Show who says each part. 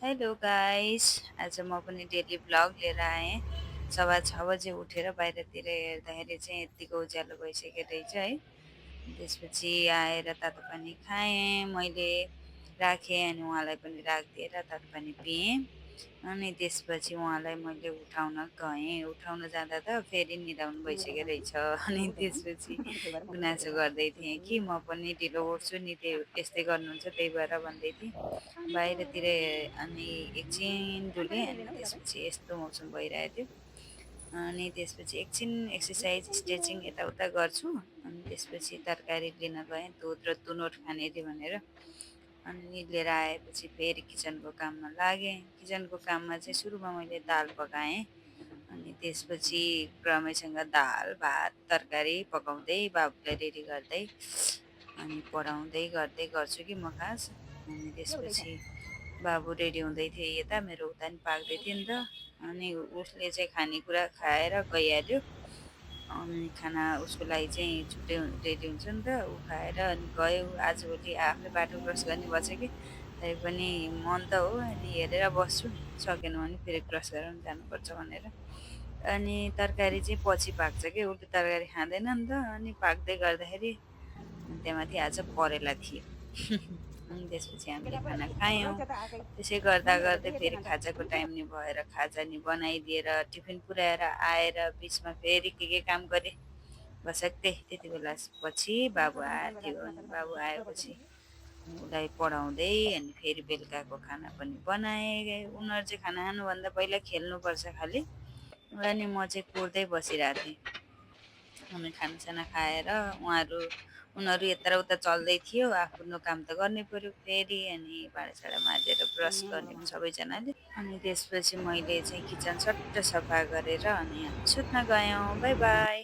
Speaker 1: Hello guys. आज म पनि डेली भ्लग लिएर आएँ। सवा 6 बजे उठेर बाहिरतिर हेर्दाखेरि चाहिँ यत्तिको उज्यालो भइसक्यो रहेछ है। त्यसपछि आएर तातो पानी खाएँ मैले, राखेँ अनि उहाँलाई पनि राखिदिएर तातो पानी पिएँ। अनि त्यसपछि उहाँलाई मैले उठाउन गएँ। उठाउन जाँदा त फेरि निदाउनु भइसक्यो रहेछ। अनि त्यसपछि गुनासो गर्दै थिएँ कि म पनि ढिलो उठ्छु नि, यस्तै गर्नुहुन्छ त्यही भएर भन्दै थिएँ। बाहिरतिर अनि एकछिन डुलेँ अनि त्यसपछि यस्तो मौसम भइरहेको थियो। अनि त्यसपछि एकछिन एक्सर्साइज स्ट्रेचिङ यताउता गर्छु। अनि त्यसपछि तरकारी लिन गएँ, दुध र तुनोट खाने थियो भनेर। अनि लिएर आएपछि फेरि किचनको काममा लागेँ। किचनको काममा चाहिँ सुरुमा मैले दाल पकाएँ। अनि त्यसपछि क्रमैसँग दाल, भात, तरकारी पकाउँदै बाबुलाई रेडी गर्दै अनि पढाउँदै गर्दै गर्छु कि म खास। अनि त्यसपछि बाबु रेडी हुँदै थियो यता, मेरो उता नि पाक्दै थियो नि त। अनि उसले चाहिँ खानेकुरा खाएर गइहाल्यो। अनि खाना उसको लागि चाहिँ छुट्टै रेडी हुन्छ नि त, ऊ खाएर अनि गयो। आजभोलि आफ्नै बाटो क्रस गर्ने भएछ कि, तै पनि मन त हो अनि हेरेर बस्छु, सकेन भने फेरि क्रस गरेर पनि जानुपर्छ भनेर। अनि तरकारी चाहिँ पछि पाक्छ कि, उसले तरकारी खाँदैन नि त। अनि पाक्दै गर्दाखेरि त्यहाँमाथि आज परेला थियो। अनि त्यसपछि हामीले खाना खायौँ। त्यसै गर्दा गर्दै फेरि खाजाको टाइम नि भएर खाजा नि बनाइदिएर टिफिन पुऱ्याएर आएर बिचमा फेरि के काम गरेँ भसक्कै। त्यति बेला पछि बाबु आएको थियो। अनि बाबु आएपछि उसलाई पढाउँदै अनि फेरि बेलुकाको खाना पनि बनाएँ। उनीहरू चाहिँ खाना खानुभन्दा पहिला खेल्नुपर्छ खालि। अनि म चाहिँ कुर्दै बसिरहेको थिएँ। अनि खानासाना खाएर उनीहरू यता र उता चल्दै थियो। आफ्नो काम त गर्नै पर्यो फेरि। अनि भाँडासाँडा माझेर ब्रस गर्ने सबैजनाले। अनि त्यसपछि मैले चाहिँ किचन सट्ट सफा गरेर अनि हामी सुत्न गयौँ। By by.